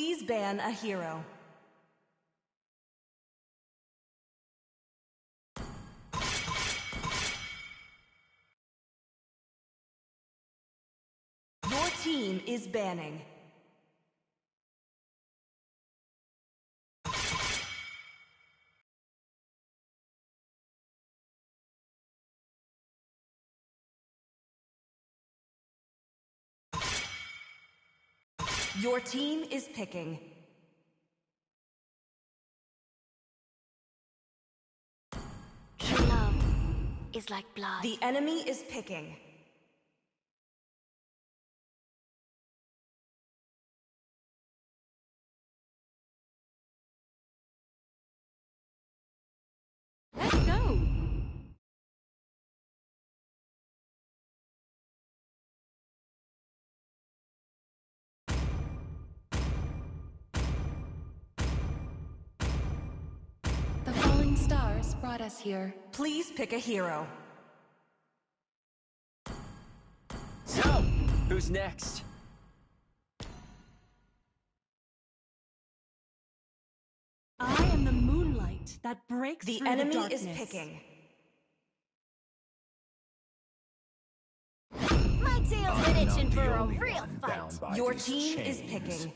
Please ban a hero. Your team is banning. Your team is picking. True love is like blood. The enemy is picking. Let's go! The falling stars brought us here. Please pick a hero. So, who's next? I am the moonlight that breaks The through enemy the darkness. is picking. My tail's been itching for a real fight. Your team is picking.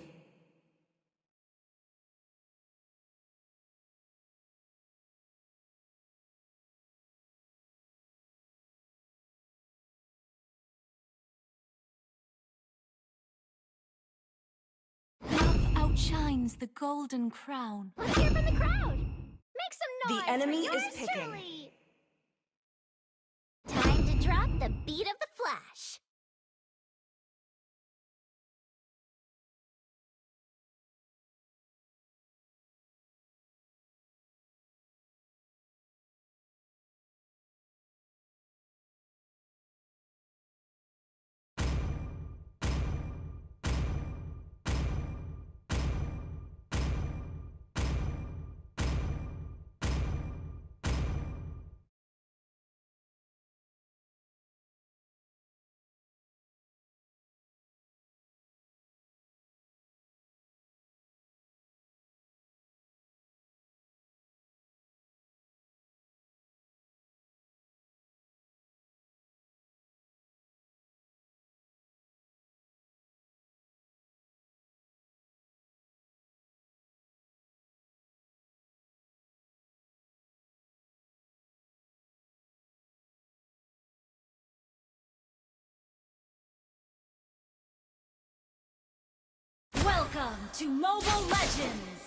Love outshines the golden crown. Let's hear from the crowd. Make some noise. The enemy for is yours picking. truly. Time to drop the beat of the flash. Welcome to Mobile Legends!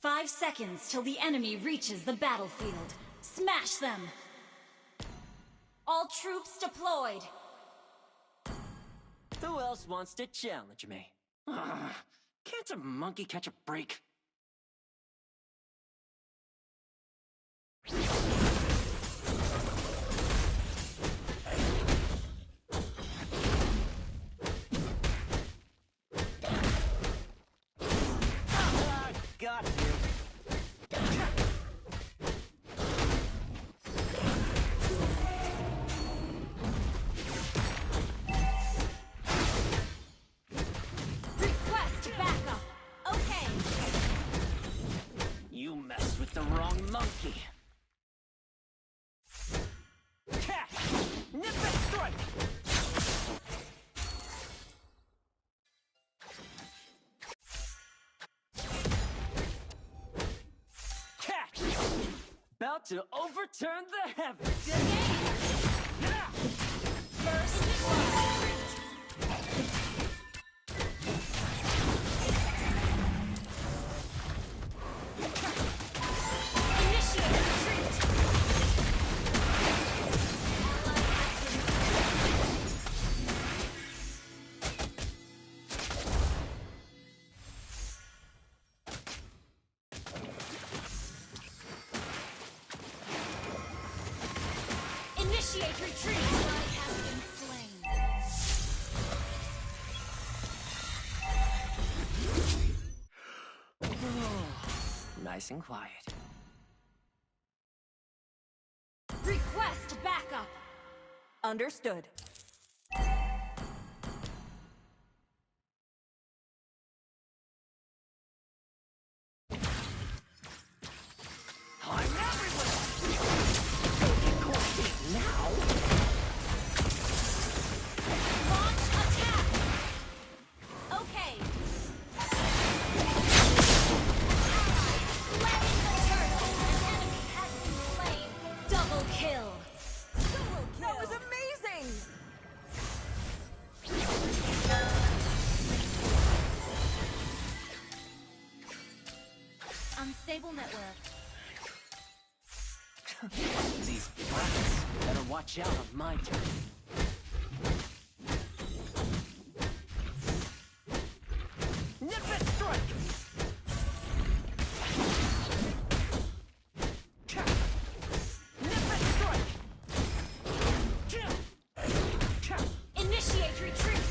5 seconds till the enemy reaches the battlefield. Smash them! All troops deployed! Who else wants to challenge me? Ugh, can't a monkey catch a break? Got you. Request backup! Okay! You messed with the wrong monkey. Catch! Nip and strike! Catch! About to overturn the heavens. Good game! Yeah! First blood! Initiate retreat! Initiate retreat! I have been slain. Nice and quiet. Request backup! Understood. Unstable network. These brats better watch out on my turn. Nimbus strike! Nimbus strike! Initiate retreat!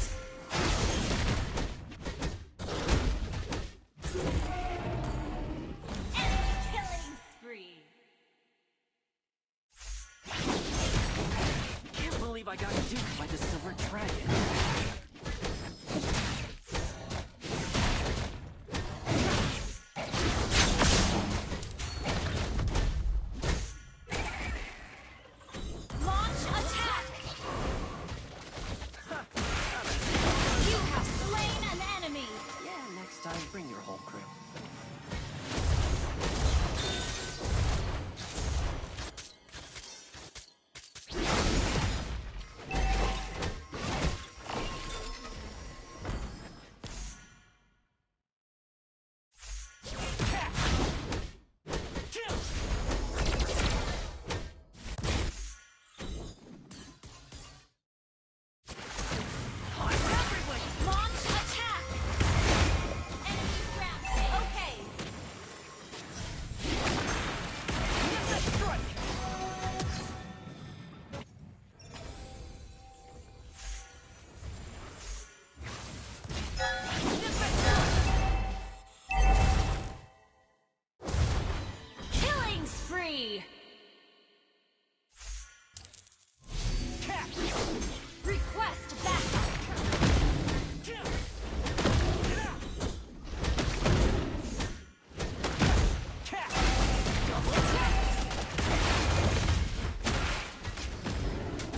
Enemy killing spree! Can't believe I got duped by the Silver Dragon. Launch attack! You have slain an enemy! Yeah, next time bring your whole crew. Launch attack! Enemy rampage! Okay! Nimbus strike! Killing spree! Request backup!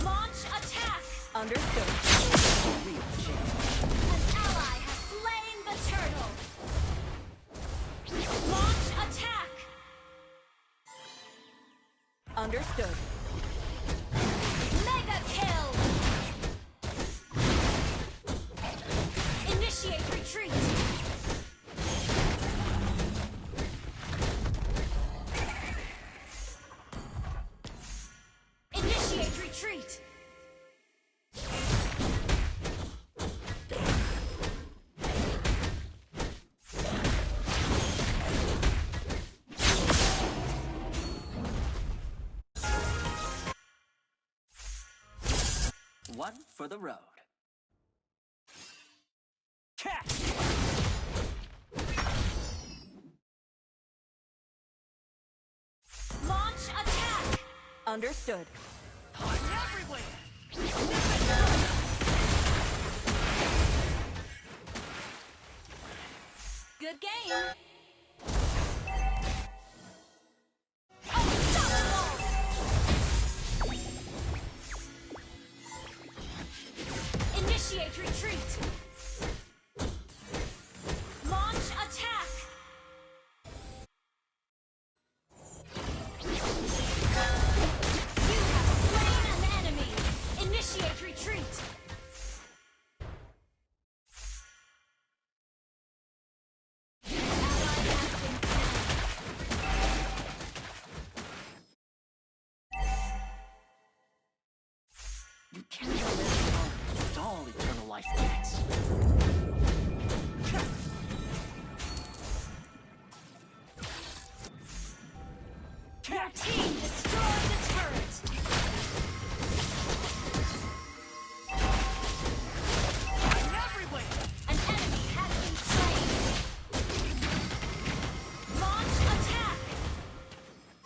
Launch attack! Understood. An ally has slain the turtle! Launch attack! Understood. Mega kill! Initiate retreat! Initiate retreat! One for the road. Launch attack! Understood. I'm everywhere! Good game! Unstoppable! Initiate retreat! Launch attack! You have slain an enemy! Initiate retreat! You can't let all eternal life gets. Your team destroyed the turret! I'm everywhere! An enemy has been slain! Launch attack!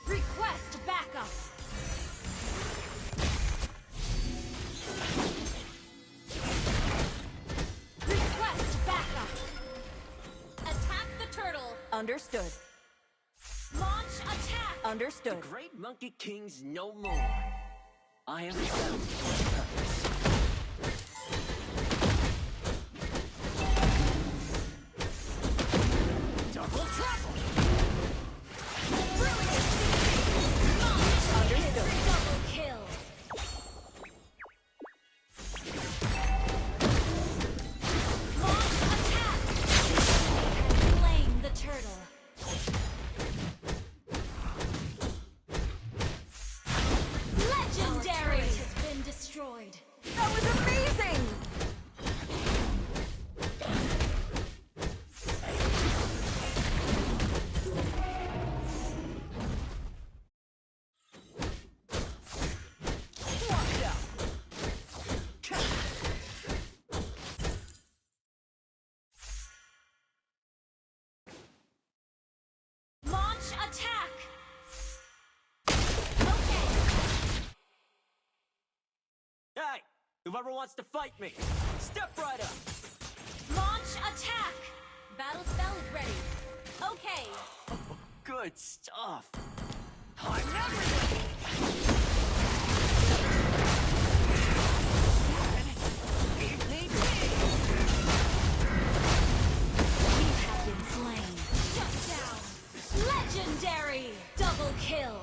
Request backup! Request backup! Attack the turtle! Understood. Launch attack! Understood. Great Monkey King's no more. I am bound for purpose. Double trouble! Brilliant! Launch! Understood. Double kill! Launch attack! Has slain the turtle. Whoever wants to fight me, step right up. Launch attack! Battle spell is ready. Okay. Good stuff. I'm everywhere. You have been slain. Shut down. Legendary! Double kill.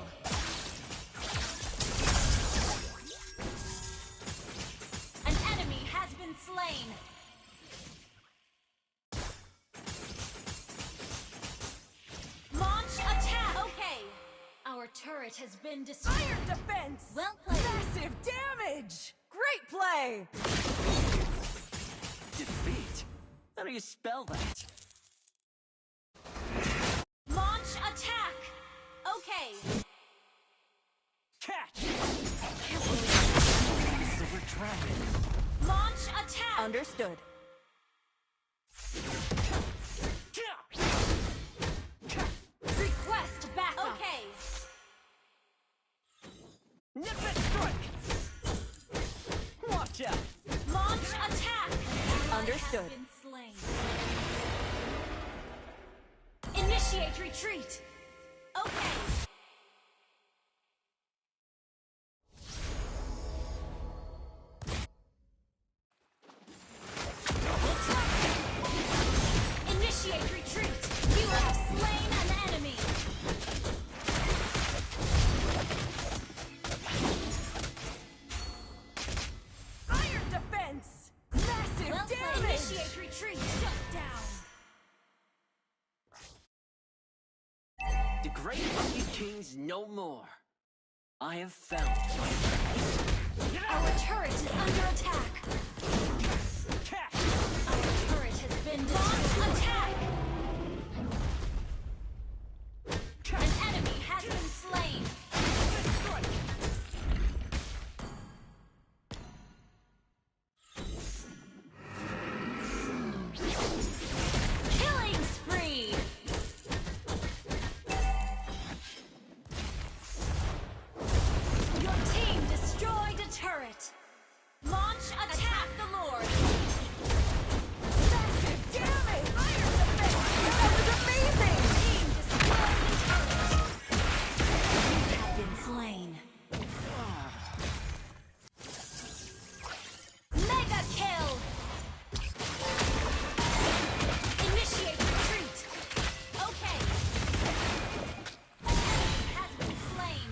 An enemy has been slain. Launch attack! Okay. Our turret has been destroyed. Iron defense! Well played. Massive damage! Great play! Defeat? How do you spell that? Launch attack! Okay. Catch! Silver Dragon. Launch attack! Understood. Request backup! Okay. Nip it strike! Watch out! Launch attack! Understood. Has been slain. Initiate retreat! Okay. Initiate retreat! You have slain an enemy! Iron defense! Massive Well played. damage! Initiate retreat! Shut down! The great Monkey King's no more. I have found my Our turret is under attack! catch! Our turret has been destroyed! Attack! An enemy has been slain! Killing spree! Your team destroyed a turret! Launch attack the Lord! Massive damage! Iron defense! That was amazing! Team destroyed a turret! You have been slain. Mega kill! Initiate retreat! Okay. An enemy has been slain.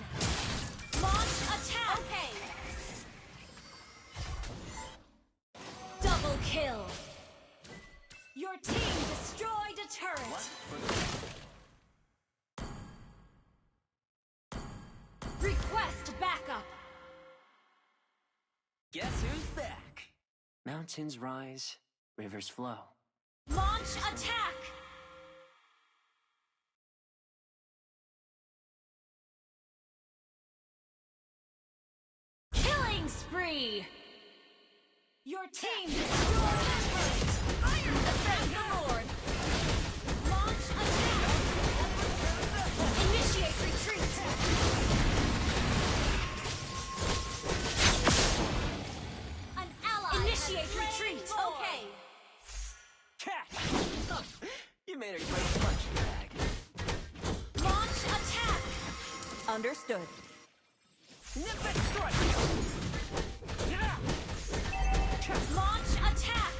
Launch attack! Okay. Double kill! Your team destroyed a turret! Request backup! Guess who's back? Mountains rise, rivers flow. Launch attack! Killing spree! Your team destroyed a turret! Iron defend the Lord! Launch attack! Initiate retreat! An ally initiate retreat! Okay! Catch! You made a great punch bag. Launch attack! Understood. Nip it strike! Launch attack!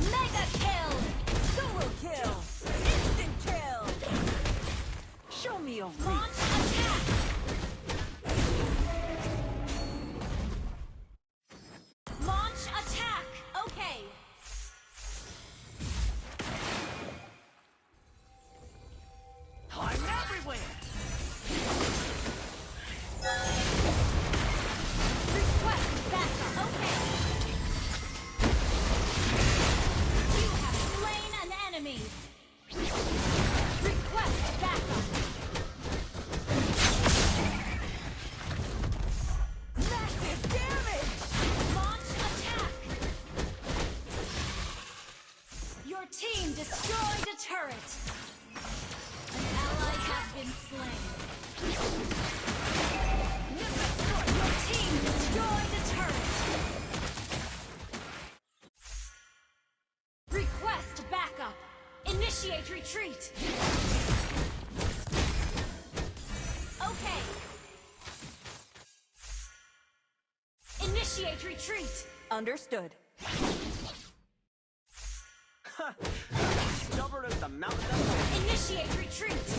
Mega kill! Solo kill! Instant kill! Show me a reach! Launch attack! Launch attack! Okay. I'm everywhere! retreat! Okay. Initiate retreat! Understood. Stubborn as the mountain that Initiate retreat!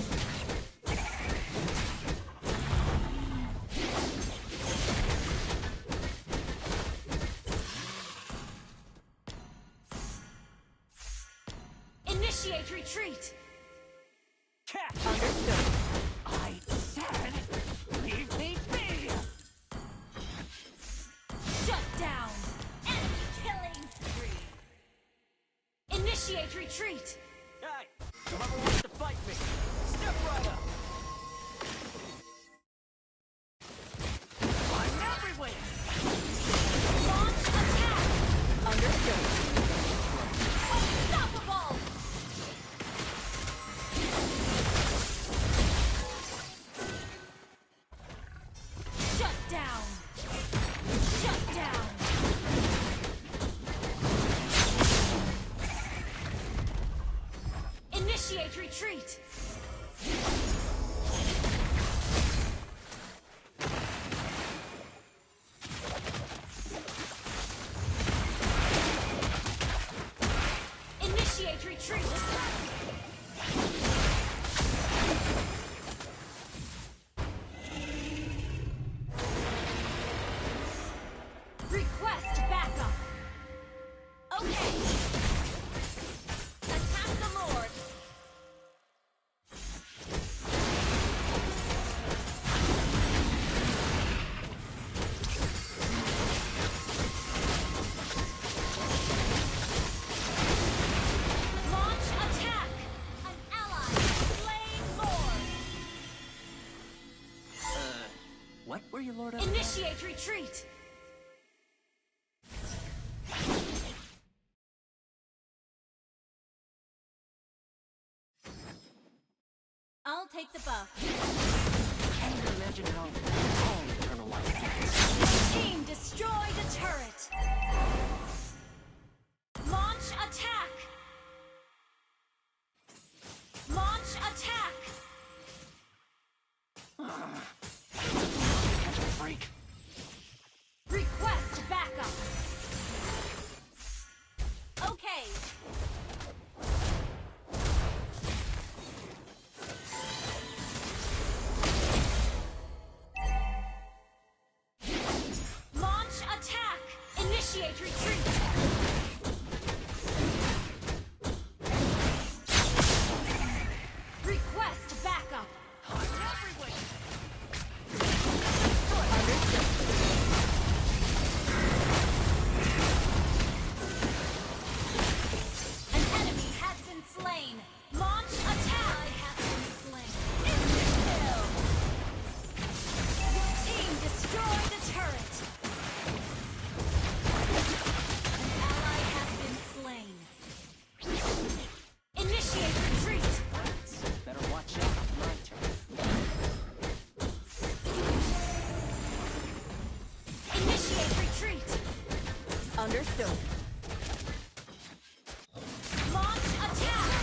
Initiate retreat! catch. Understood. I said, leave me be. Shut down! Enemy killing spree! Initiate retreat! Hey, whoever wants to fight me, step right up. I'm everywhere. Launch attack! Understood. Unstoppable! Shut down! Shut down! Initiate retreat! Initiate retreat! Request backup! Okay! Attack the Lord! Launch attack! An ally slain Lord! What were you, Lord of? Initiate retreat! I'll take the buff. Can you imagine how long Eternal Life gets? Team destroyed a turret! Launch attack! Launch attack! Catch a freak. Request backup! Okay! Launch attack! Initiate retreat! Request backup! I'm everywhere. An enemy has been slain! Launch attack! Has been slain! Your team destroyed a turret! An ally has been slain! Initiate retreat! Better watch out. My turn. Initiate retreat! Understood. Launch attack!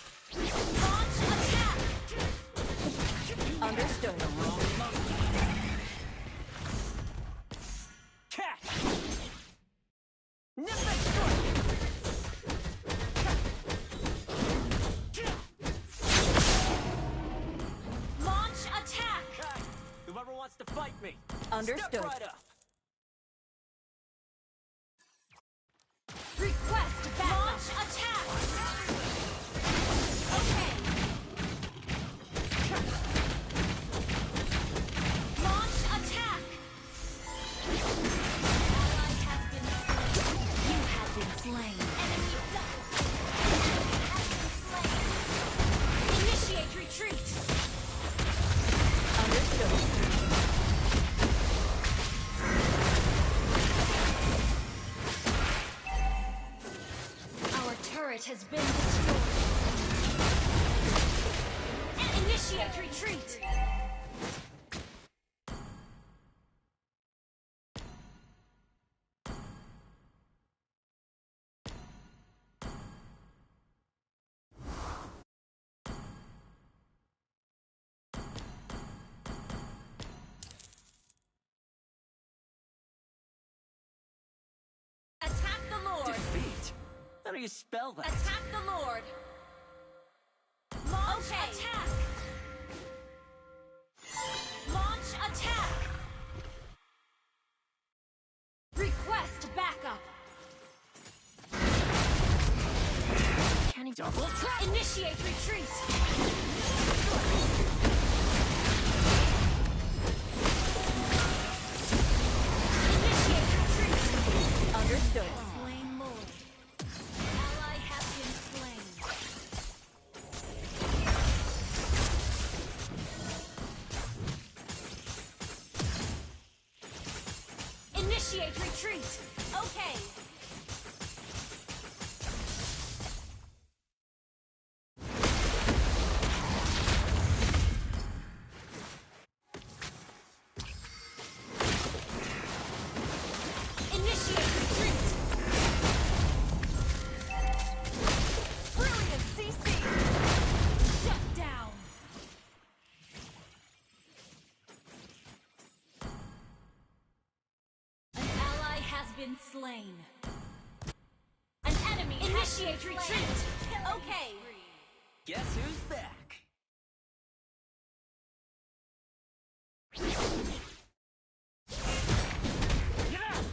Launch attack! Understood. Catch. Nip that strike. Launch attack! Hey, whoever wants to fight me, Understood. step right up. Request backup! Launch attack! Okay! Launch attack! Ally has been slain. You have been slain. Enemy double kill. Enemy has been slain. Initiate retreat! Understood. Attack the Lord! Defeat? How do you spell that? Attack the Lord! Launch attack! Launch attack! Request backup! Can he double trap? Initiate retreat! Initiate retreat! Understood. Slain Lord. Ally has been slain. Initiate retreat! Okay. Initiate retreat! Brilliant CC. Shut down! An ally has been slain. An enemy initiate retreat! Okay. Guess who's back? Get out!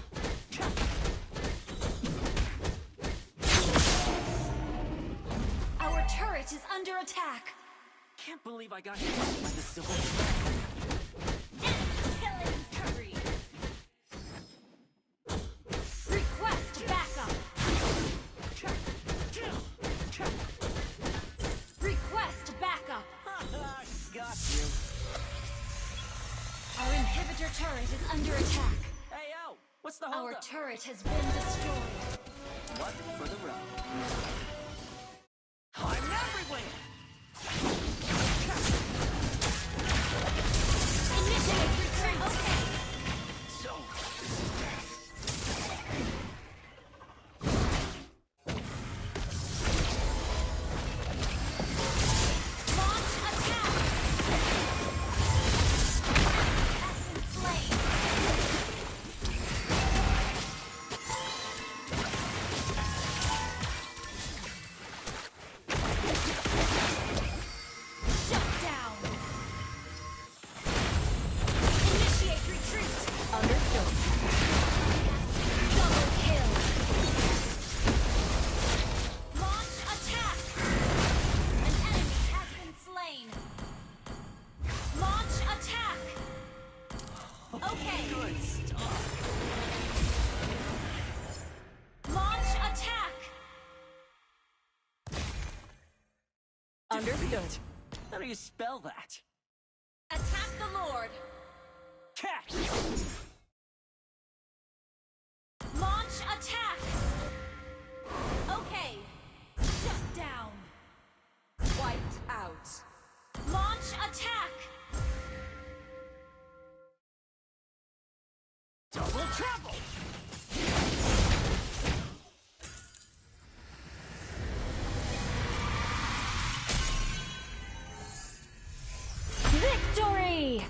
Our turret is under attack. Can't believe I got hit by the silver. Killing spree. Request backup. Request backup. Got you. Our inhibitor turret is under attack. Hey, yo! What's the Our holdup? turret has been destroyed. What for the road? I'm everywhere! Initiate retreat. Okay. So, Launch attack. Has been slain. Shut down. Initiate retreat. Understood. Double kill. Launch attack. An enemy has been slain. Launch attack. Okay. good stuff. Launch attack. Understood. Defeat? How do you spell that? Attack the Lord. Catch! Launch attack. Okay. Shut down. Wiped out. Launch attack. Double trouble! Victory!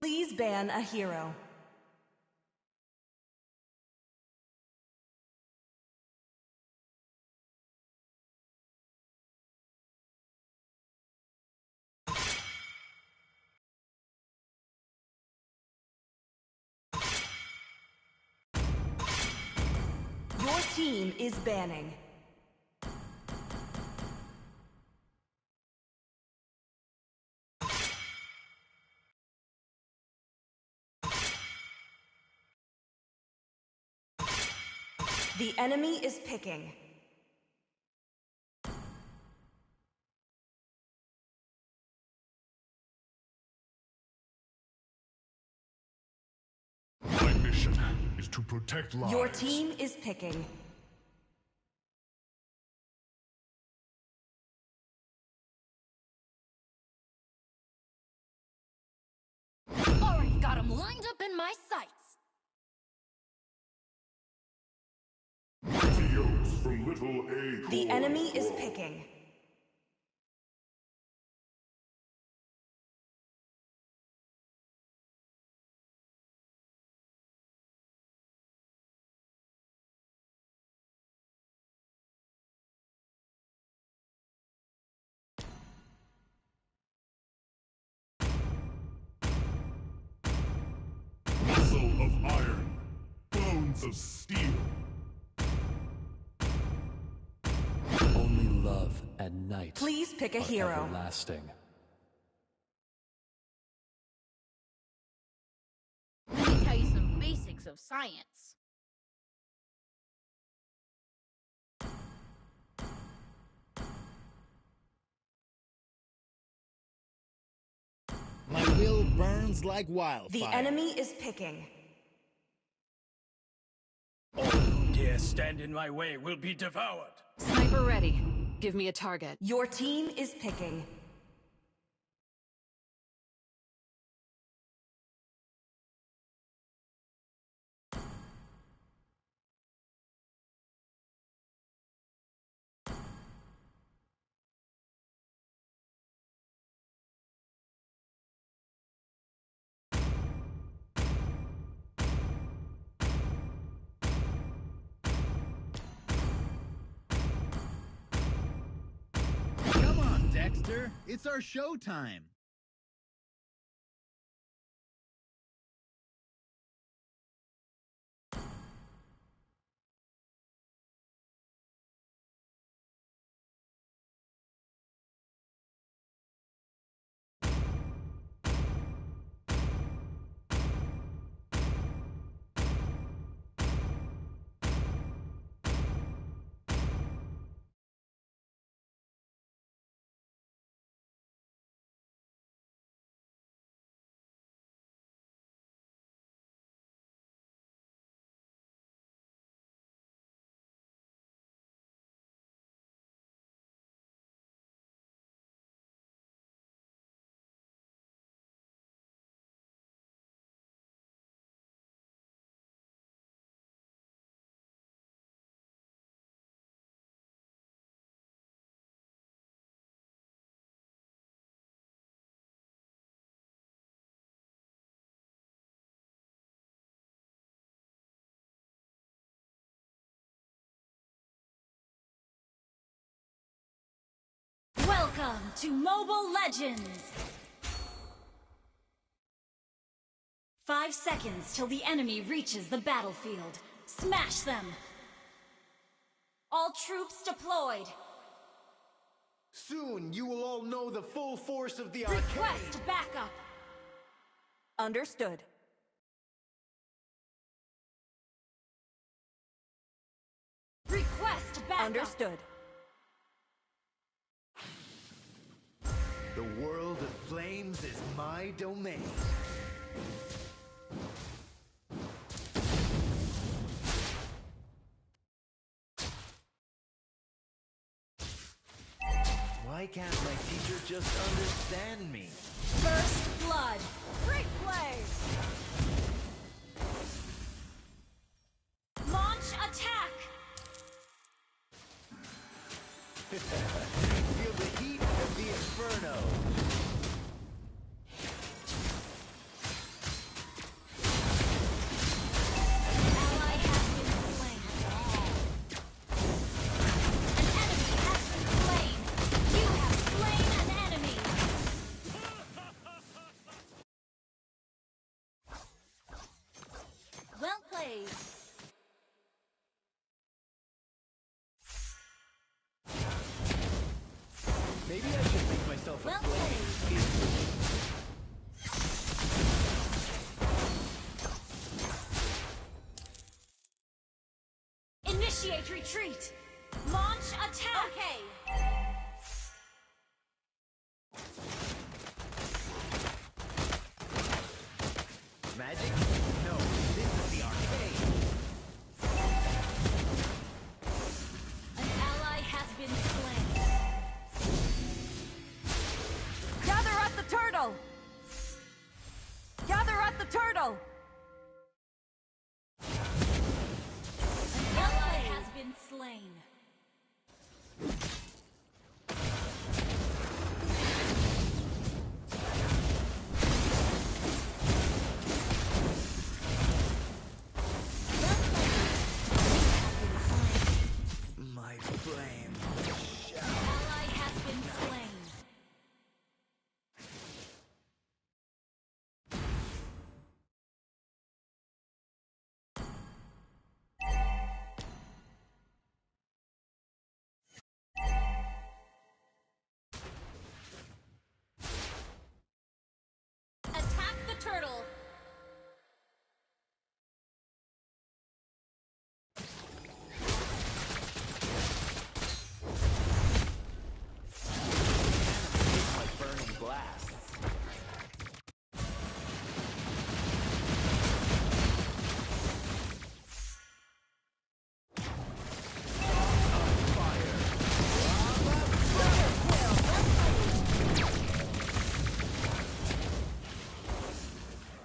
Please ban a hero. team is banning. The enemy is picking. My mission is to protect lives. Your team is picking. Already got him lined up in my sights. Mighty oaks from Little Acorn. The enemy is picking. Muscle of iron, bones of steel. Only love and night Please pick a are hero. everlasting. Let me tell you some basics of science. My will burns like wildfire. The enemy is picking. All who dare stand in my way will be devoured. Sniper ready. Give me a target. Your team is picking. Come on, Dexter. It's our showtime. Welcome to Mobile Legends! 5 seconds till the enemy reaches the battlefield. Smash them! All troops deployed. Soon you will all know the full force of the arcade. Request backup. Understood. Request backup. Understood. The world of flames is my domain. Why can't my teacher just understand me? First blood. Great play! Launch attack. Feel the heat of the inferno. Ally has been slain. An enemy has been slain. You have slain an enemy. Well played. Maybe I should make myself a Well flame. Initiate retreat! Launch attack! Okay. Magic? No, this is the arcade. An ally has been slain. Gather at the turtle! Gather at the turtle! An ally has been slain. My flame. An ally has been slain. Attack the turtle! Like burning glass.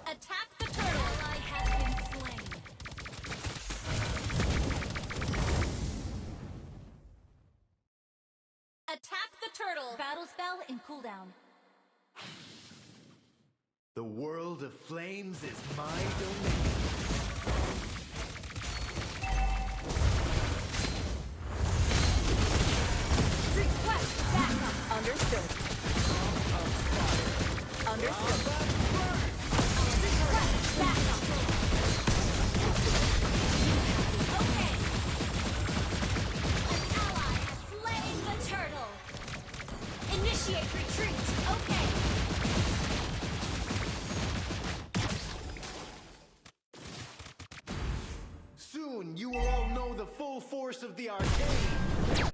Attack the turtle! Ally has been slain. Attack the turtle! Battle spell in cooldown. The world of flames is my domain. Request backup! Understood. Understood. Request backup! Okay. An ally has slain the turtle. Initiate retreat. Okay. Soon you will all know the full force of the arcade.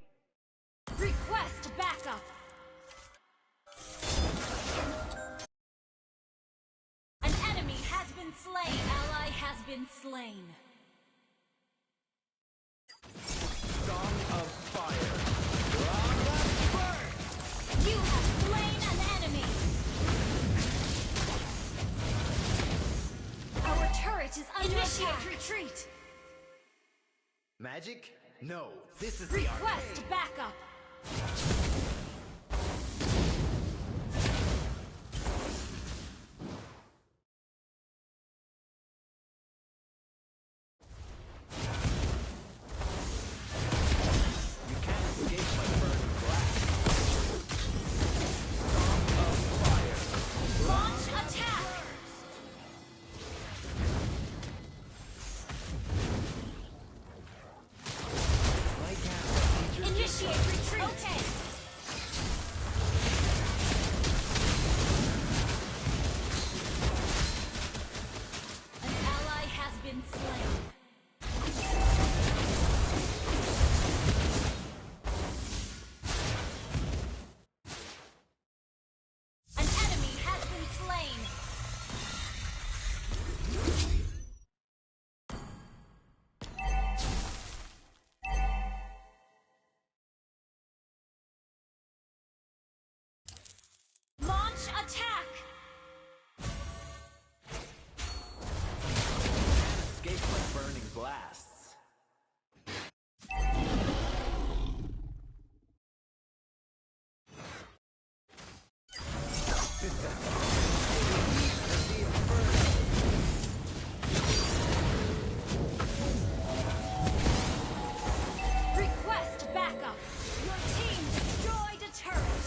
Request backup. An enemy has been slain. Ally has been slain. Song of Fire. You have slain an enemy. Our turret is under attack. Retreat. Magic? No, this is the Request arcade. backup. You can't escape my burning glass. Song of Fire. Launch attack. Like how teachers Initiate retreat. Okay. An ally has been slain. An enemy has been slain. Launch attack. escape my burning blasts. Request backup. Your team destroyed a turret.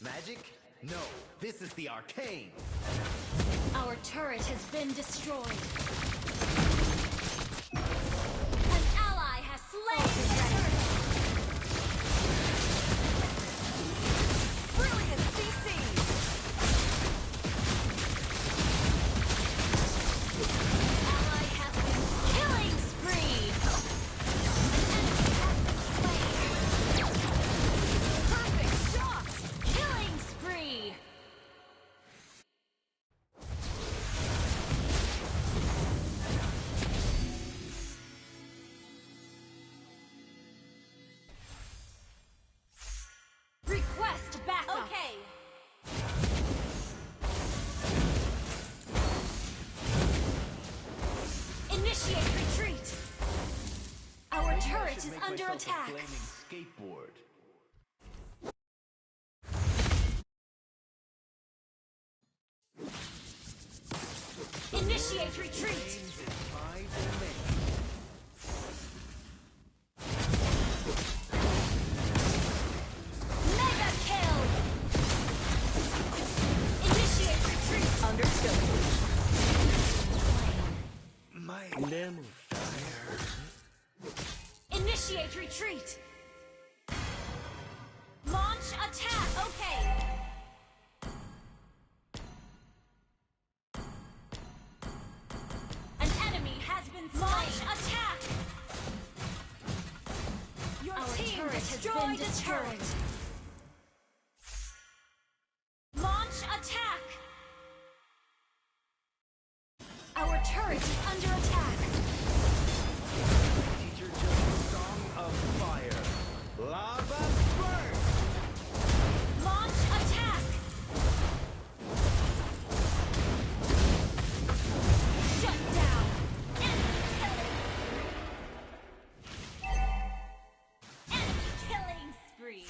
Magic? No, this is the arcane. Our turret has been destroyed. An ally has slain the turret. myself attack. a flaming skateboard. Initiate retreat. Flames is my domain. Mega kill. Initiate retreat. Understood. My name fire. Initiate retreat. Launch attack. Okay. An enemy has been slain. Launch attack. Your Our team turret has destroyed been the destroyed. turret. Launch attack. Our turret is under attack. Teacher just song of fire. Lava burn. Launch attack. Shut down. Enemy killing. Enemy killing spree.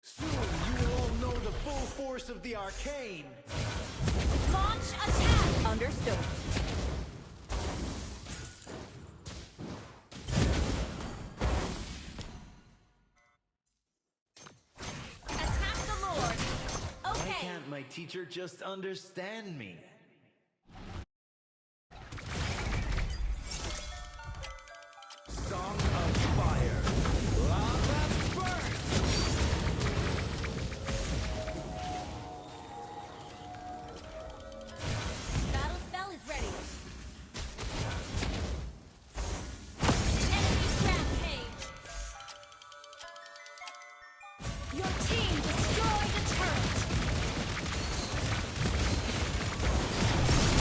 Soon you will all know the full force of the arcane. Launch attack. Understood. Attack the Lord. Why Okay. can't my teacher just understand me? Song of fire. Lava burn. Battle spell is ready. Enemy rampage. Your team destroyed the turret.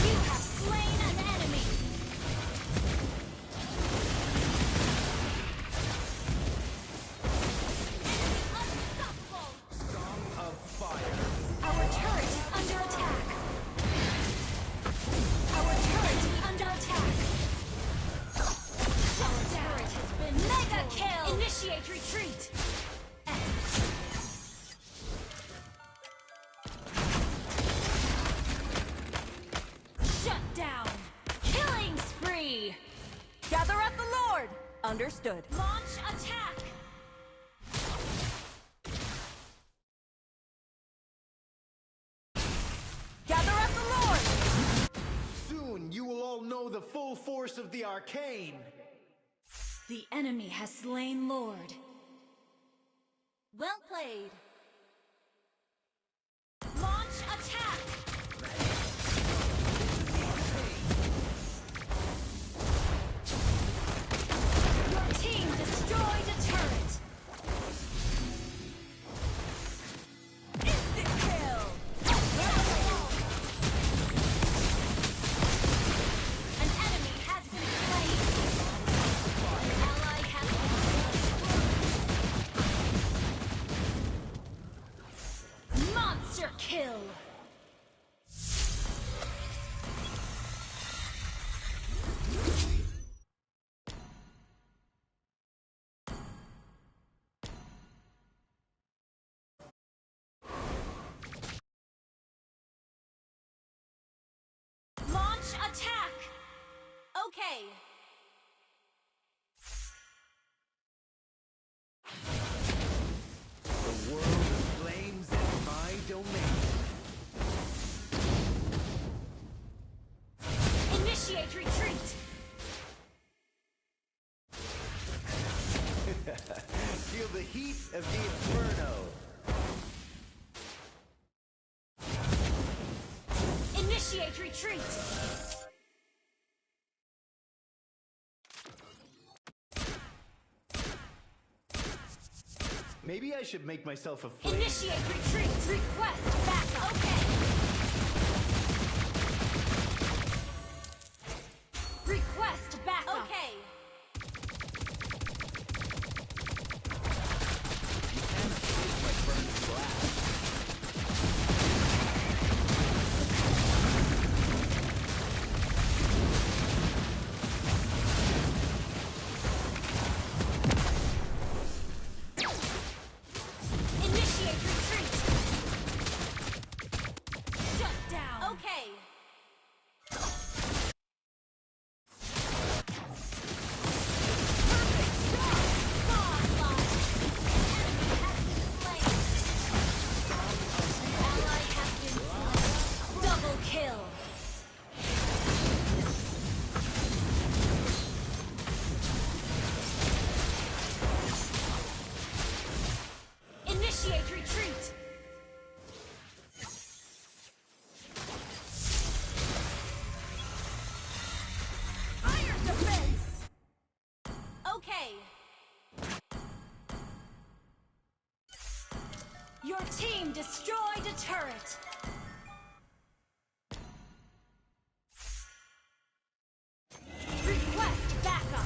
You have slain an enemy. Enemy unstoppable. Song of fire. Our turret is under attack. Our turret is under attack. Shut down. Has been mega kill. Initiate retreat. Shut down. Killing spree. Gather at the Lord. Understood. Launch attack. Gather at the Lord. Soon you will all know the full force of the arcane. The enemy has slain Lord. Well played. Launch attack. Your team destroyed a turret. Instant kill. An enemy has been slain. An ally has been slain. Monster kill. Launch attack. Okay. The world of flames is my domain. Initiate retreat. Feel the heat of the inferno. Initiate retreat. Maybe I should make myself a flame. Initiate retreat. Request backup. Okay. Request backup. Okay. Your team destroyed a turret. Request backup.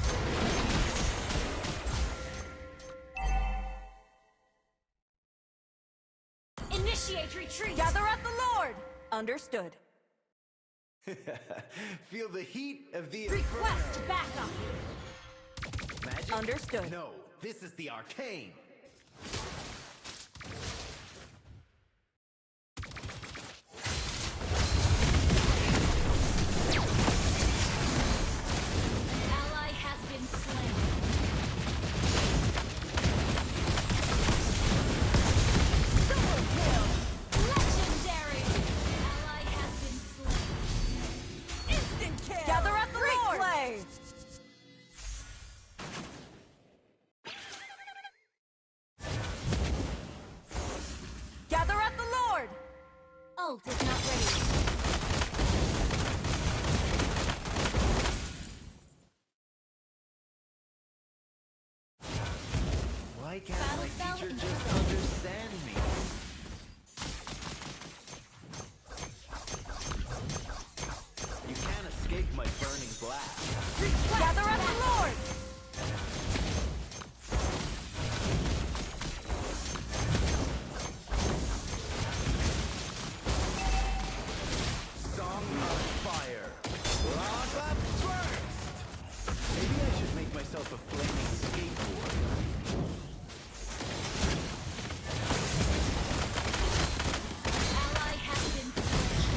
Initiate retreat. Gather at the Lord! Understood. Feel the heat of the Request inferno. backup. Magic? Understood. No, this is the arcane. An ally has been slain. Double kill! Legendary. Ally has been slain. Instant kill! Gather at the Lord! Play! Gather at the Lord! Ult is not ready. Why can't Battle my fell teacher into just the- understand me? You can't escape my burning blast. Gather at the Lord! Song of Fire. Lava Burst! Maybe I should make myself a flaming skateboard. Ally has been slain.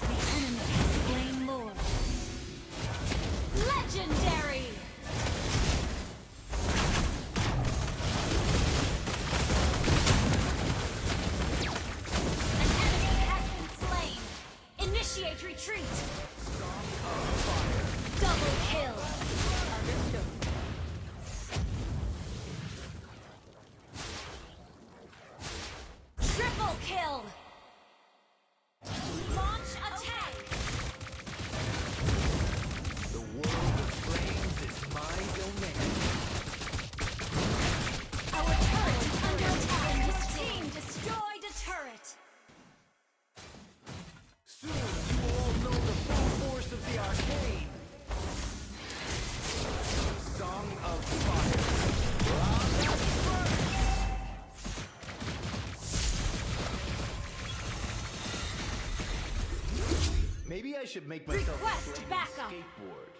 The enemy has slain Lord. Legendary! An enemy has been slain. Initiate retreat. Double kill. Understood. Triple kill. Launch attack. The world of flames is my domain. Our turret is under attack. His team destroyed a turret. Soon you will all know the full force of the arcane. Song of Fire. Lava Burst! Maybe I should make myself Request a flaming backup. skateboard.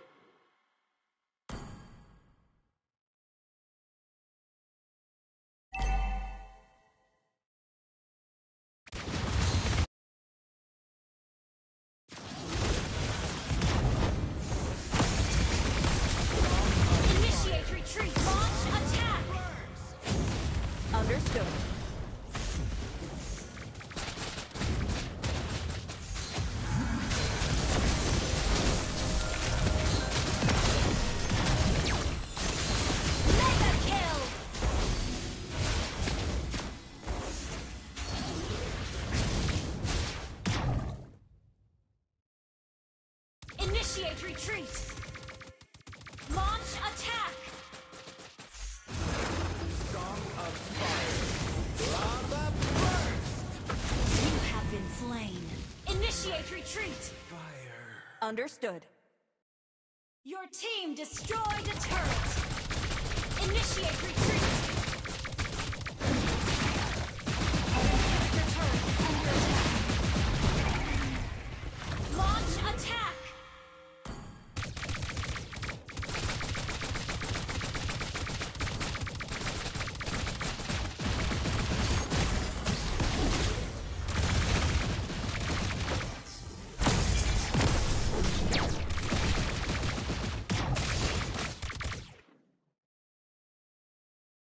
Initiate retreat. Launch attack. Understood. Mega kill. Initiate retreat. Launch attack. Song of Fire. Lava Burst! You have been slain. Initiate retreat. Fire. Understood. Your team destroyed a turret. Initiate retreat. Your turret is under attack. Launch attack.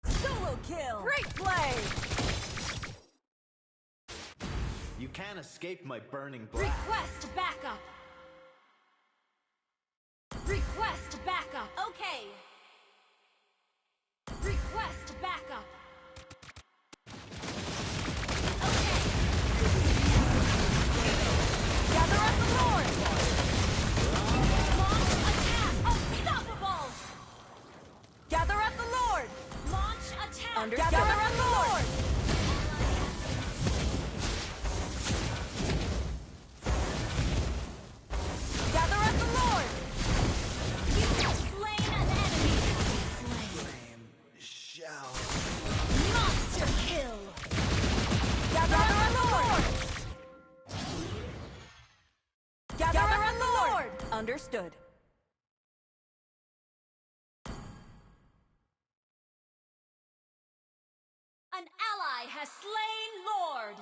Solo kill! Great play! You can't escape my burning blast. Request backup. Request backup. Okay. Request backup. Gather at the Lord! Launch attack. Unstoppable. Gather at the Lord! Launch attack. Gather at the Lord! Understood. An ally has slain Lord.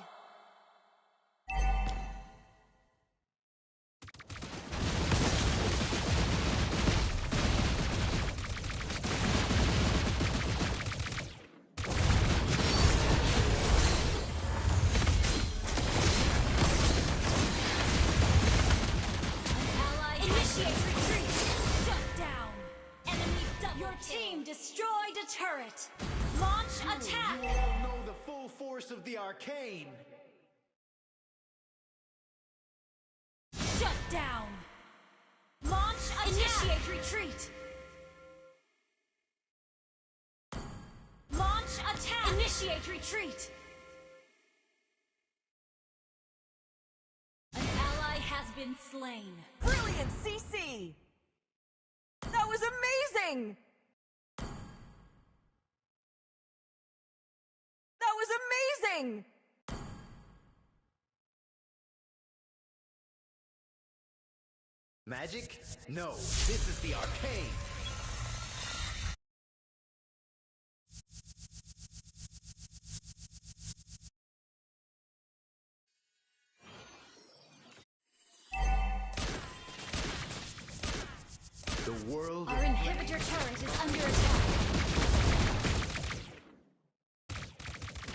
Initiate retreat! Shut down! Enemy double Your team destroyed a turret! Launch attack! You all know the full force of the arcane! Shut down! Launch attack! Initiate retreat! Launch attack! Initiate retreat! An ally has been slain. Brilliant, CC! That was amazing! That was amazing! Magic? No, this is the arcane! The world... Our inhibitor turret is under attack.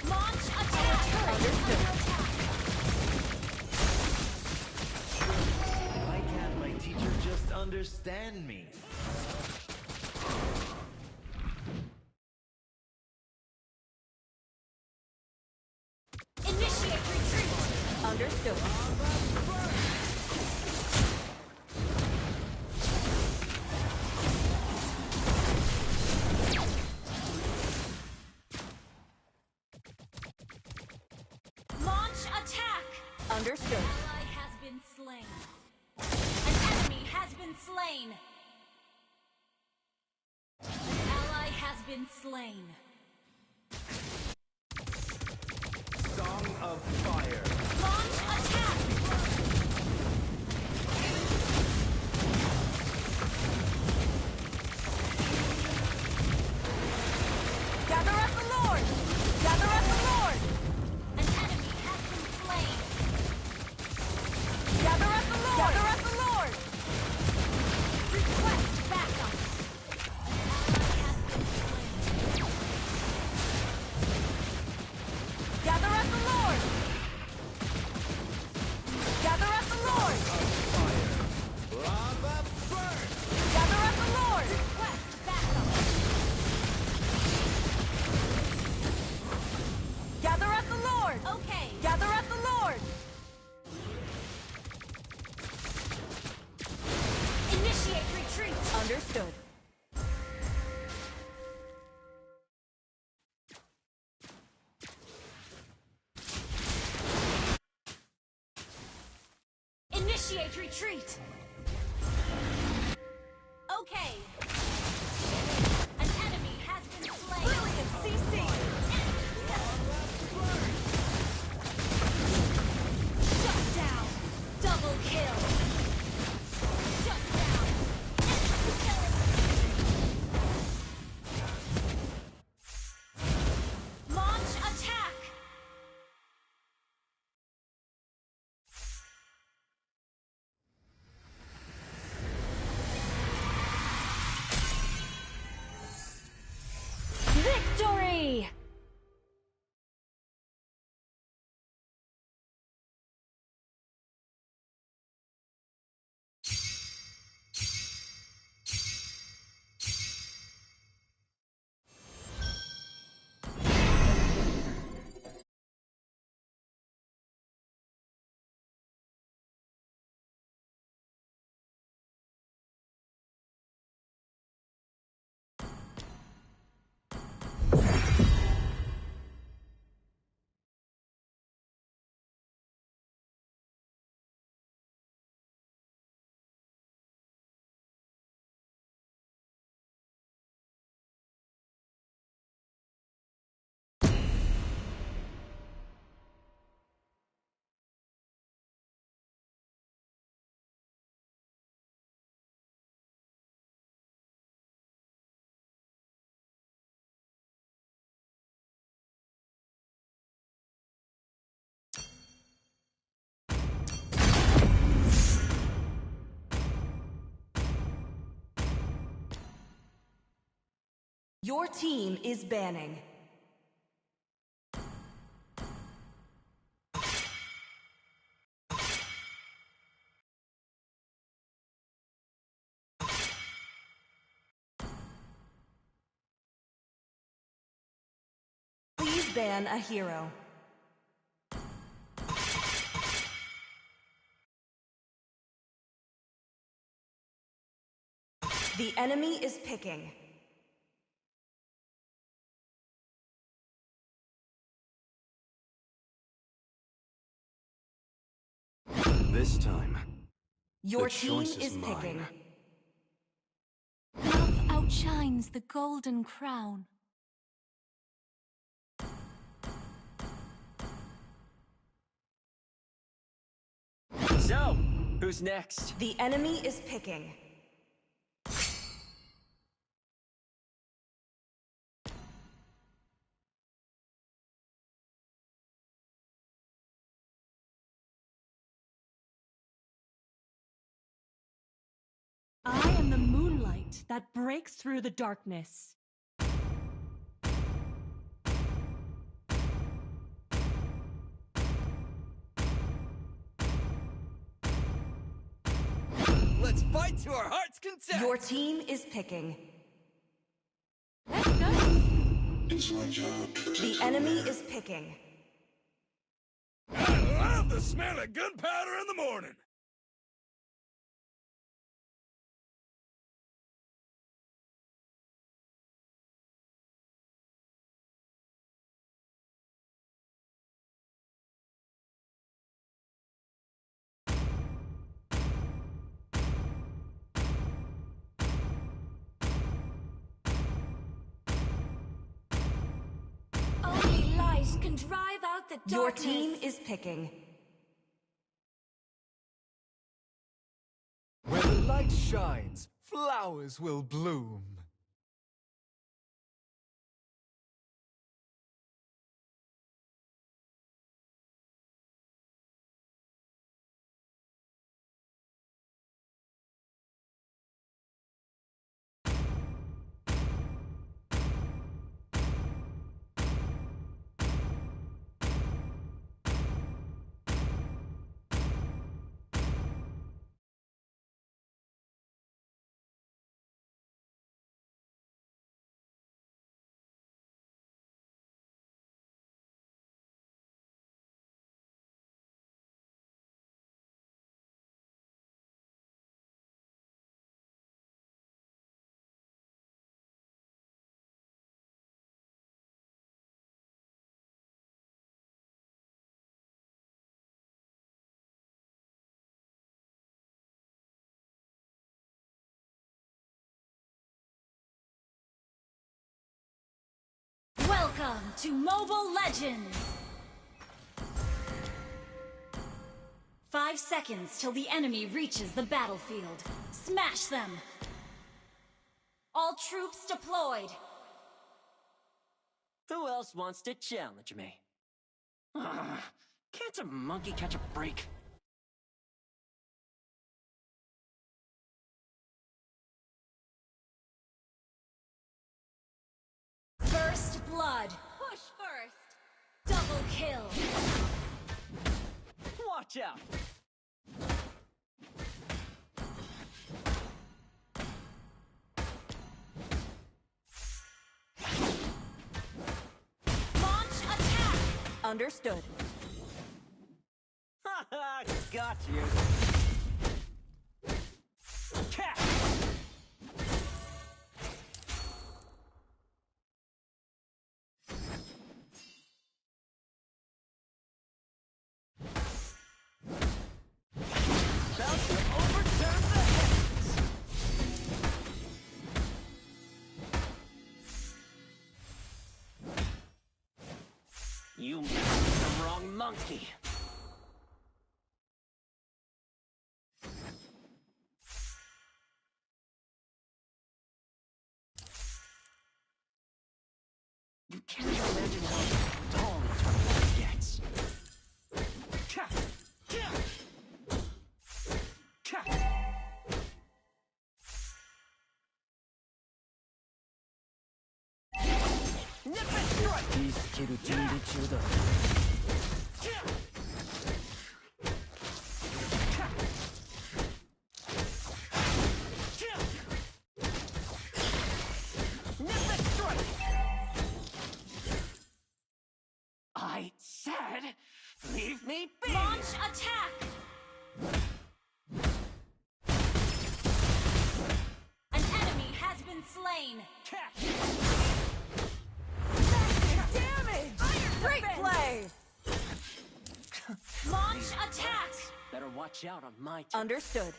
Launch attack! Our turret is under attack. Why can't my teacher just understand me? Initiate retreat! Understood. Launch attack! Understood. An ally has been slain. An enemy has been slain. An ally has been slain. Song of Fire! Launch attack! Gather up the Lord! Gather up the Lord! An enemy has been slain. Gather up the Lord! Gather up the Lord! Request backup. An ally has been slain. Gather up the Lord! Gather up the Lord! Fire! Lava burst! Gather up the Lord! Request backup. Gather up the Lord! Okay. Gather up the Lord! Initiate retreat. Understood. Initiate retreat. Okay. An enemy has been slain. Brilliant, CC! Shut down. Double kill. Shut down. Launch attack. Your team is banning. Please ban a hero. The enemy is picking. This time, Your the team choice is mine. picking. Love outshines the golden crown. So, who's next? The enemy is picking. I am the moonlight that breaks through the darkness. Let's fight to our heart's content! Your team is picking. Let's go. The enemy is picking. I love the smell of gunpowder in the morning. Only light can drive out the darkness. Your team is picking. Where the light shines, flowers will bloom. Welcome to Mobile Legends! 5 seconds till the enemy reaches the battlefield. Smash them! All troops deployed! Who else wants to challenge me? Can't a monkey catch a break? First blood! Push first! Double kill! Watch out! Launch attack! Understood. Haha, got you! Cat! About to overturn the heavens! You messed with the wrong monkey! You can't imagine how dull it gets. Ka! Ka! Ka! つける準備中だ。I said, leave me be! Launch attack! An enemy has been slain. Damage! Great play! Launch attack! Better watch out on my turn. Understood.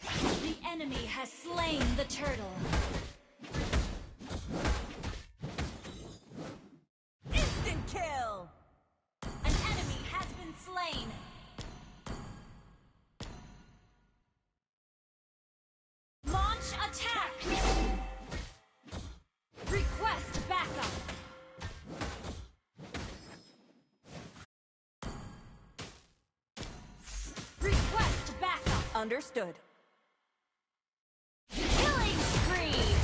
The enemy has slain the turtle. Instant kill! An enemy has been slain. Launch attack! Request backup. Request backup. Understood. Killing spree.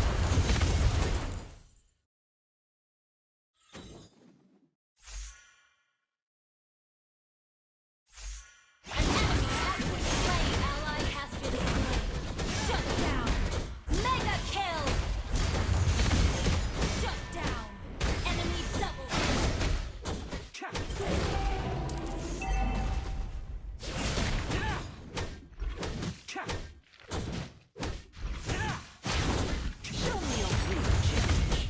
An enemy has been slain. Ally has been slain. Shut down. Mega kill. Shut down. Enemy double Show me a real challenge.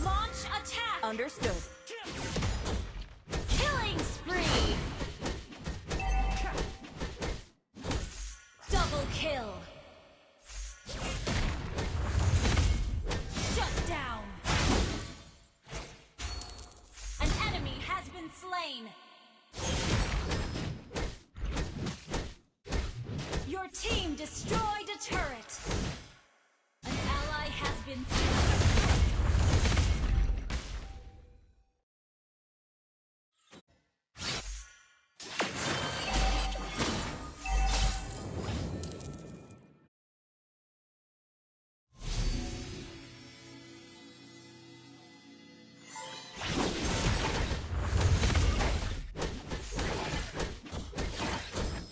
launch attack. Understood. Killing spree. Double kill. Shut down. An enemy has been slain. Your team destroyed a turret. An ally has been slain.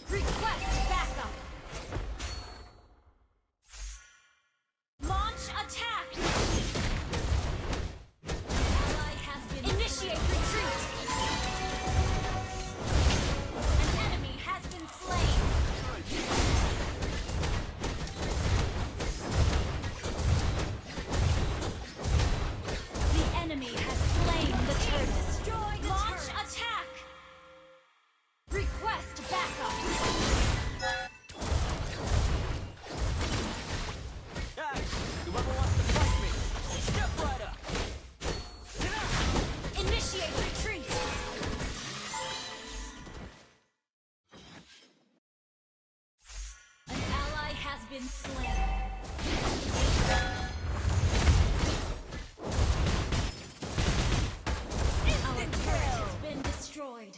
Request backup. Launch attack. Ally has been initiate retreat. An enemy has been slain. The enemy has slain the turtle. Destroy the launch attack. Request backup. Hey, whoever wants to fight me, step right up. Initiate retreat. An ally has been slain. Our turret has been destroyed.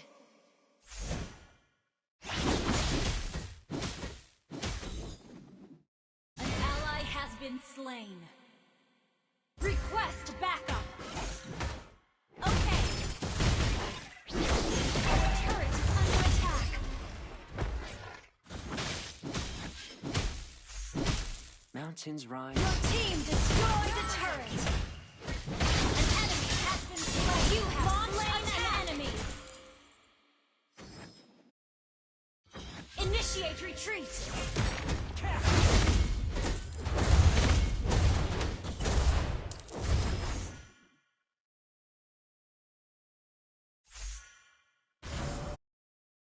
An ally has been slain. Request backup. Okay. Our turret is under attack. Mountains rise. Your team destroyed the turret. An enemy has been slain. You have slain an enemy. Initiate retreat.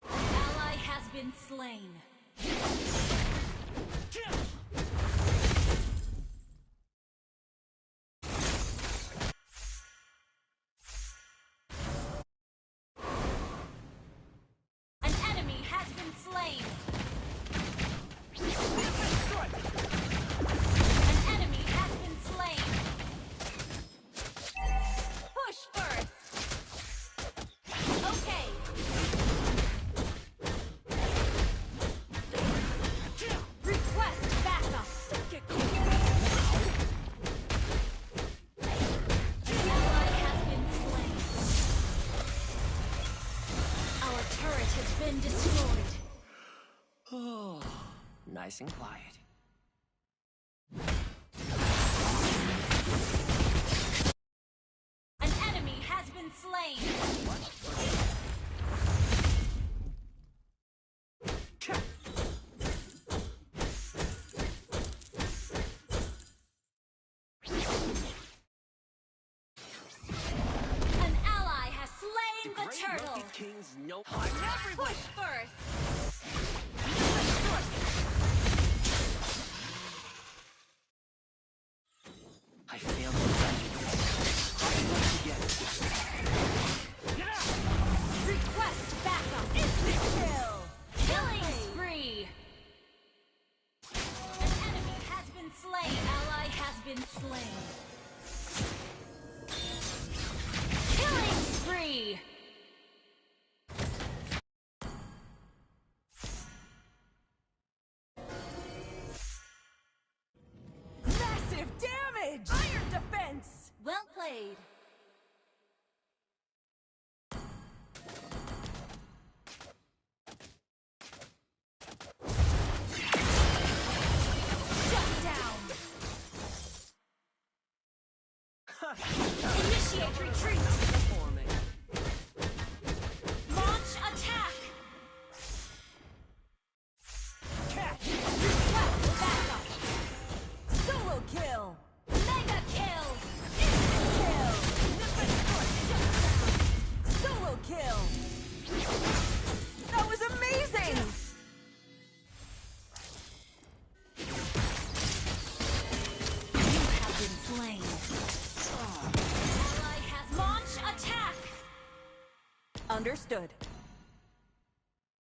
An ally has been slain. An enemy has been slain. An enemy has been slain. Push first. Okay. Request turret has been destroyed. Oh, nice and quiet. An enemy has been slain. An ally has slain the turtle. Monkey King's no. I'm everywhere. Push first. I failed already. Try once again. Request backup. Instant kill! Killing spree. An enemy has been slain. Ally has been slain. Killing spree. Massive damage! Iron defense! Well played. Shut down. Initiate retreat. Forming. Launch attack. Catch! Request backup. Solo kill! Mega kill. Instant kill! Solo kill! That was amazing! You have been slain. Ally has launch attack. Understood.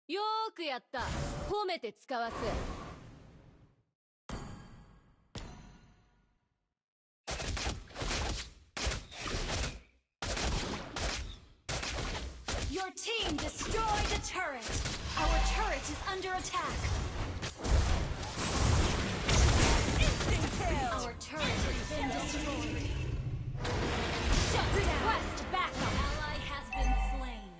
よーくやった。褒めて使わす。Your team destroyed a turret. Our turret is under attack. Instant kill! Our turret has been destroyed. Shut down. Request backup. Ally has been slain.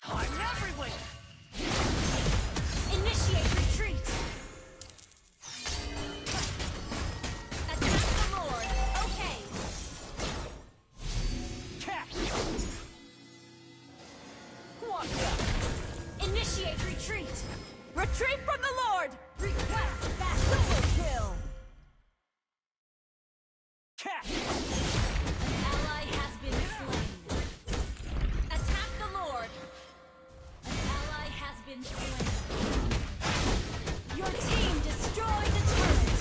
I'm everywhere. Initiate retreat. Attack the Lord. Okay. Catch. Watch out. Initiate retreat. Retreat from the Lord! Request backup. Solo kill! Catch. An ally has been slain. Attack the Lord. An ally has been slain. Your team destroyed the turret.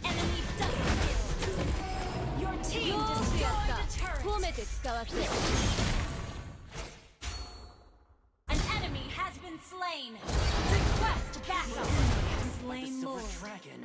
Enemy double kill. Your team よーくやっ destroyed た。 the 褒 turret. めて使わす。 An enemy has been slain. Request backup. Slain The more. Silver Dragon.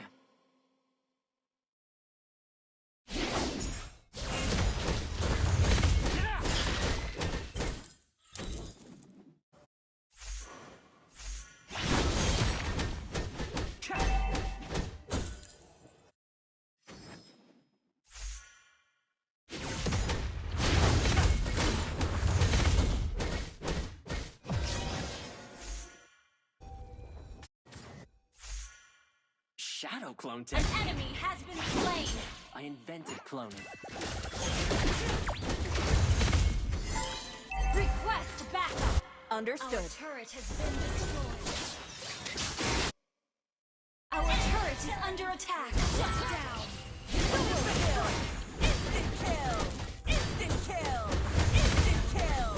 Shadow clone An tech. enemy has been slain. I invented cloning. Request backup. Our Understood. turret has been destroyed. Our turret is under attack. Shut down. Solo kill! Instant kill! Instant kill! Instant kill!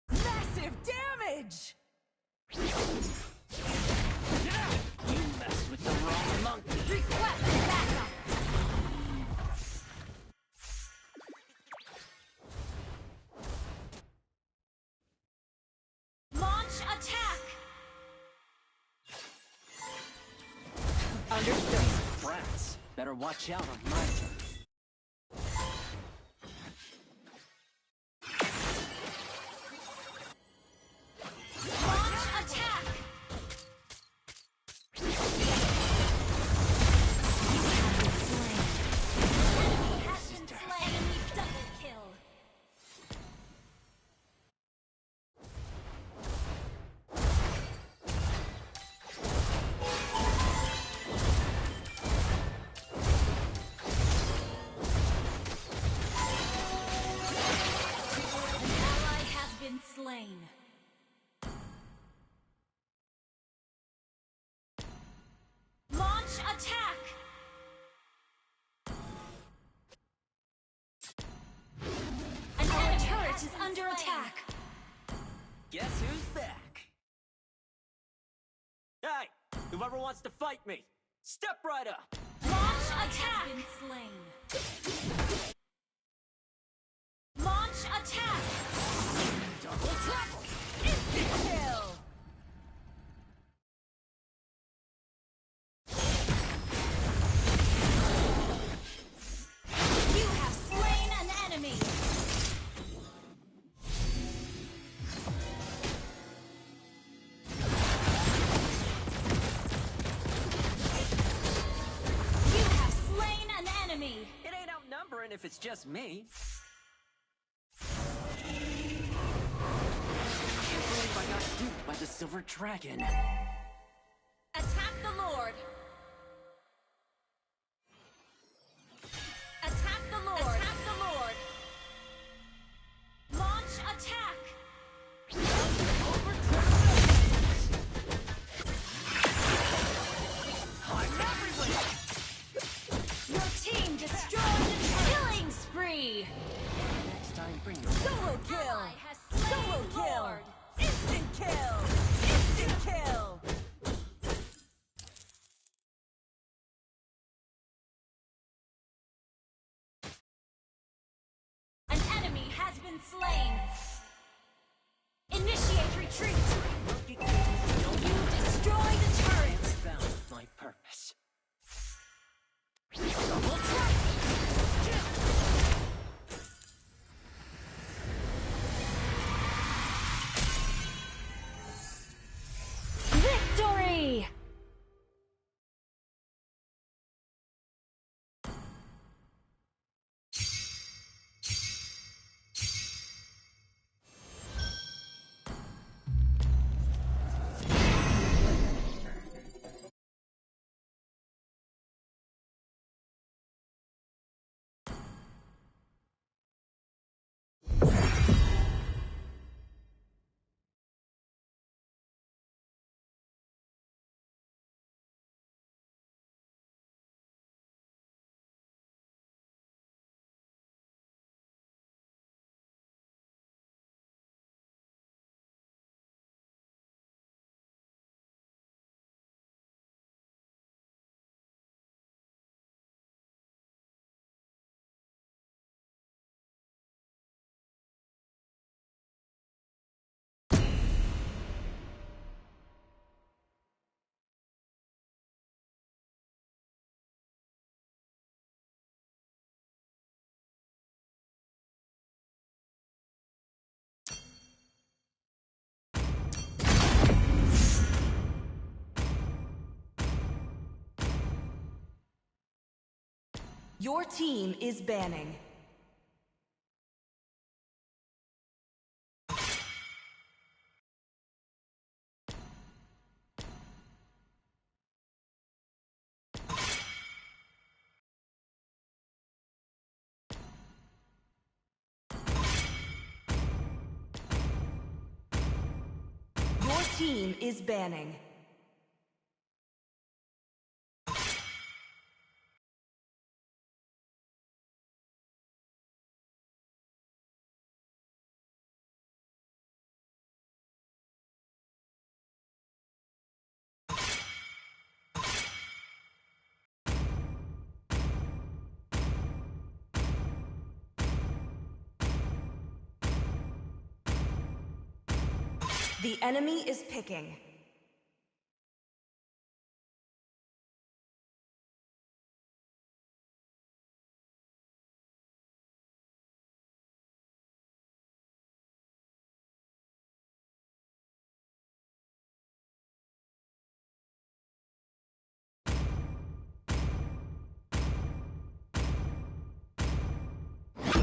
Massive damage! You messed with the wrong monkey. Request backup. Launch attack. Understood. Brats. Better watch out on my turn. is under attack. Guess who's back? Hey, whoever wants to fight me, step right up. Launch attack. Been slain. Launch attack. Double trouble. Instant kill. You have slain an enemy. You have slain an enemy. It ain't outnumbering if it's just me. Can't believe I got duped by the Silver Dragon. Attack the Lord. Attack the Lord. Attack the Lord. Launch attack. I'm everywhere! Your team destroyed the killing spree. Next time, bring your Solo kill. Ally has slain Solo kill. Lord. Instant kill. Instant kill. An enemy has been slain. Initiate retreat. monkey king. You destroy the turret. Found my purpose. Double trouble. Victory! Your team is banning. Your team is banning. The enemy is picking.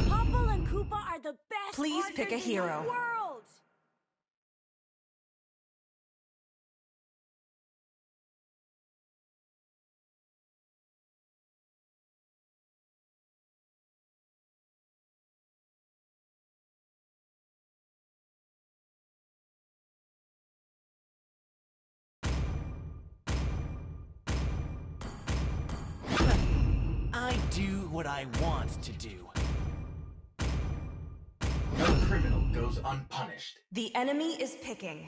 Popple and Koopa are the best. Please pick a partners in the hero. world. I do what I want to do. criminal goes unpunished. The enemy is picking.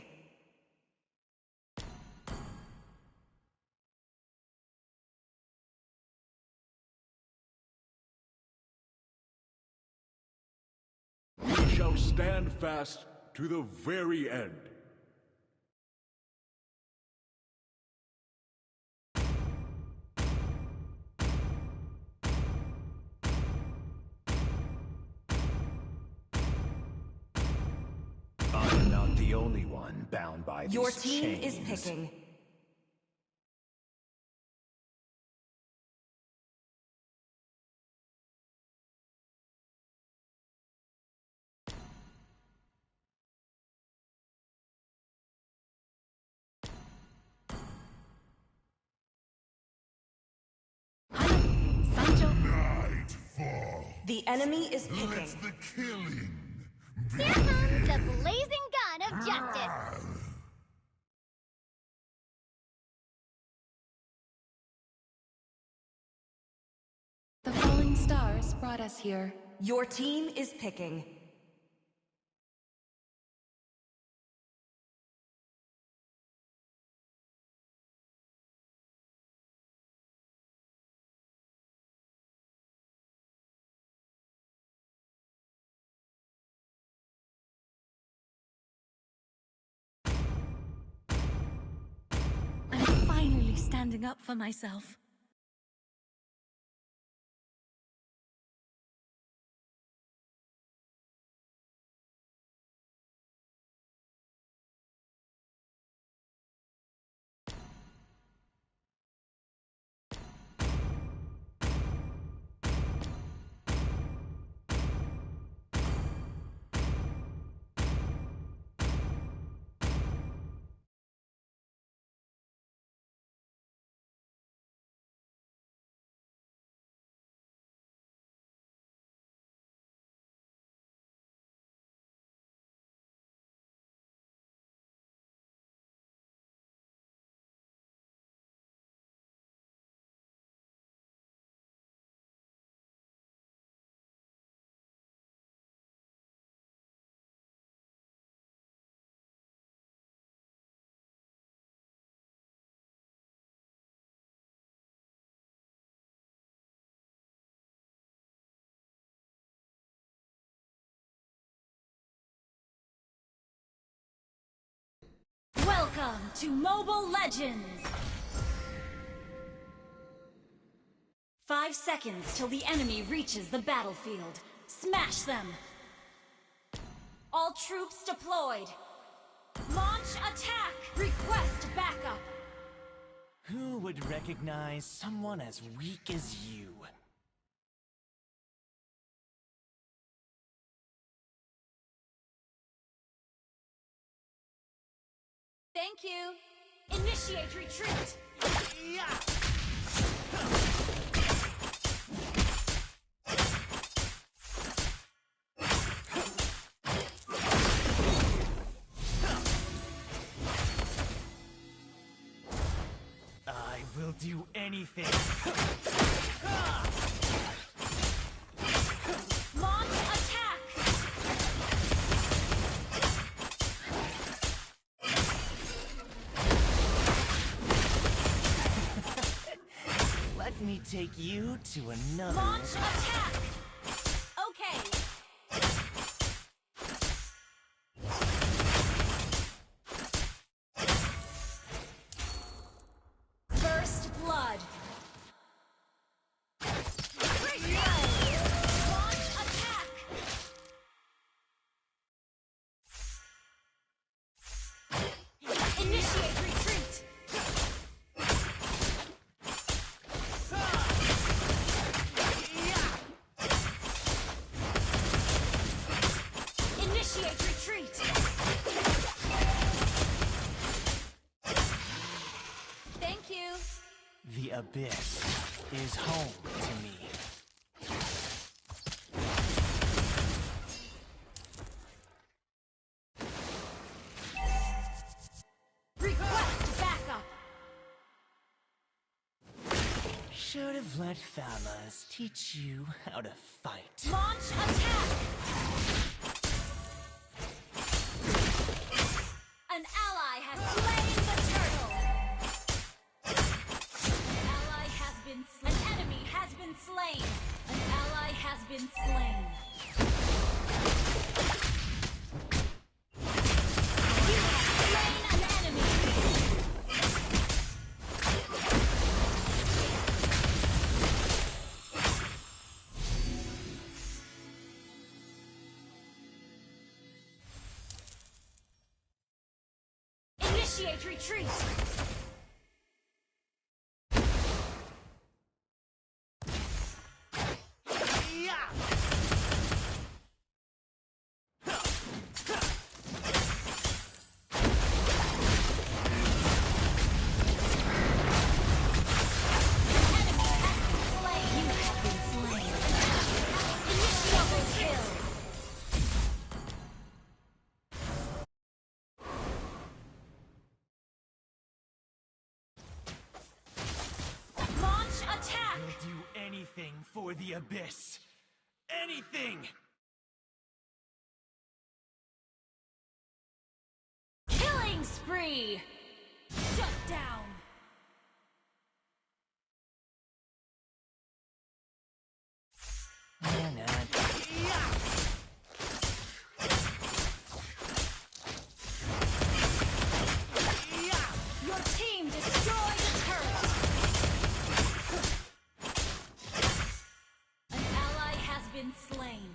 We shall stand fast to the very end. I'm not the only one bound by these Your team is chains. picking. Nightfall. The enemy is picking. Let the killing Here comes the blazing gun of justice. The falling stars brought us here. Your team is picking. I'm finally standing up for myself. Welcome to Mobile Legends! 5 seconds till the enemy reaches the battlefield. Smash them! All troops deployed! Launch attack! Request backup! Who would recognize someone as weak as you? Thank you! Initiate retreat! I will do anything. Launch attack! Let me take you to another. Launch attack! Okay. First blood. Launch attack! Initiate retreat! Initiate retreat! Thank you! The abyss is home to me. Request backup! Should have let Famas teach you how to fight. Launch attack! been slain. You have slain an enemy. Initiate retreat. Anything for the abyss. Anything! Killing spree! Shut down! Your team destroyed a turret! An ally has been slain.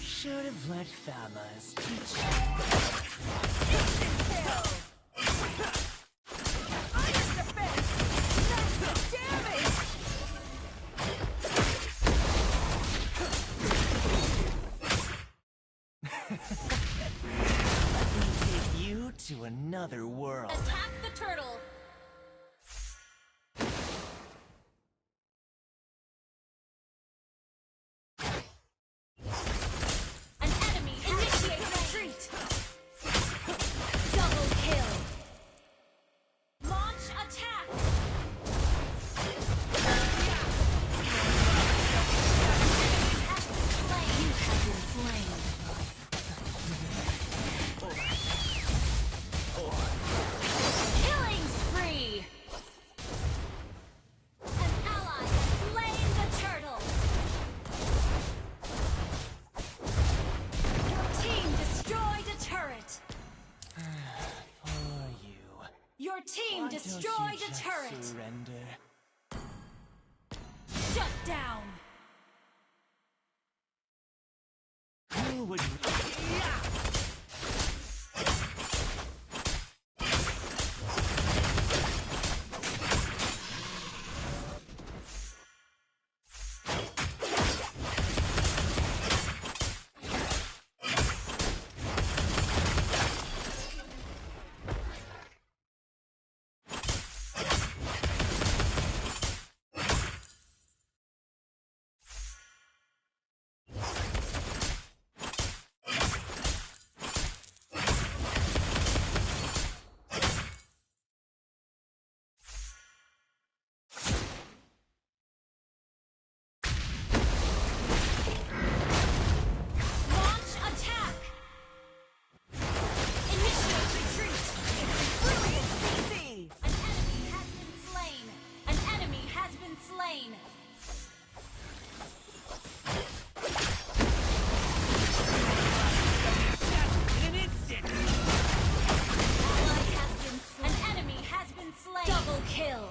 Should have let Famas teach Instant kill! Iron defense! Massive damage! Let me take you to another world. Attack the turtle! An enemy initiate retreat! Double kill! Launch attack! You have been slain. Killing spree! An ally has slain the turtle! Your team destroyed a turret! For you. Your team Why don't destroyed you a just turret! surrender? Shut down! Who would Launch attack! Initiate retreat! Brilliant CC! An enemy has been slain! An enemy has been slain! in an instant? Ally has been slain. An enemy has been slain! Double kill!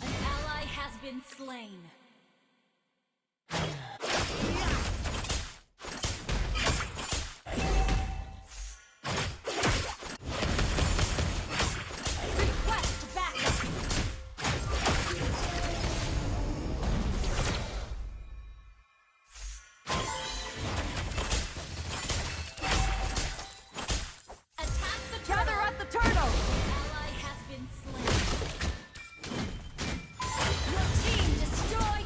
An ally has been slain. Request backup! Attack the turtle! Gather up the turtle! Ally has been slain. Your team destroyed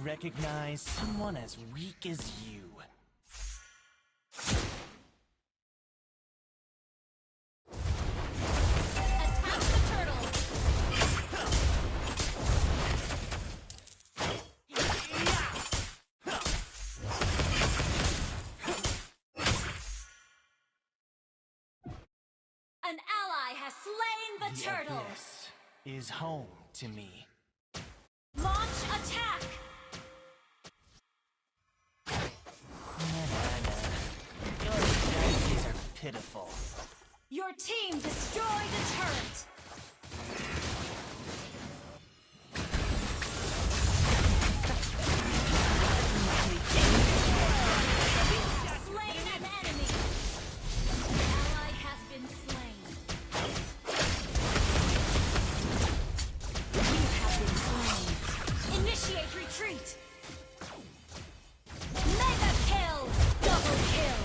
recognize someone as weak as you. Attack the turtle! An ally has slain the turtle. This is home to me. Launch attack. Your strategies are pitiful. Your team destroyed a turret. Slain an enemy. An ally has been slain. You have been slain. Initiate retreat. Mega kill. Double kill.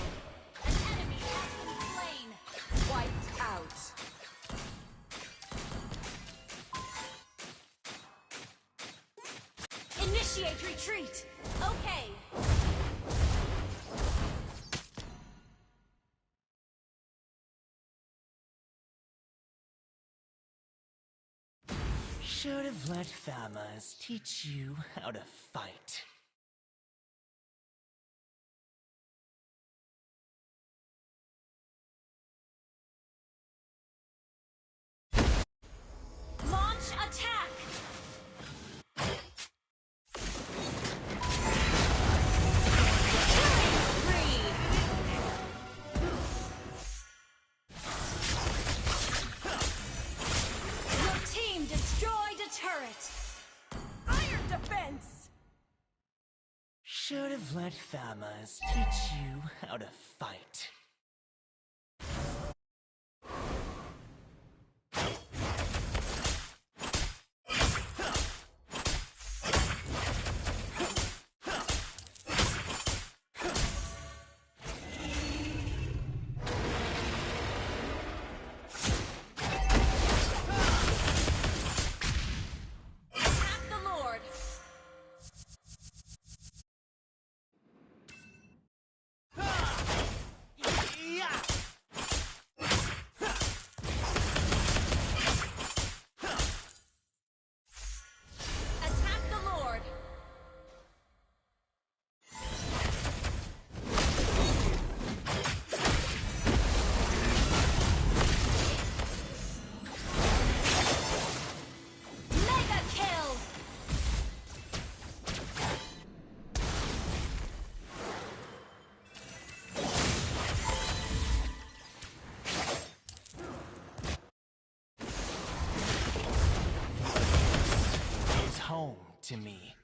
An enemy has been slain. Wiped out. Initiate retreat. Okay. Should have let Famas teach you how to fight. Launch attack. Killing spree. Your team destroyed a turret. Iron defense! Should have let Famas teach you how to fight. Attack the Lord. Attack the Lord. Mega kill. Is home to me.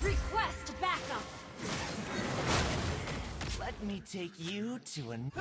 Request backup. Let me take you to an.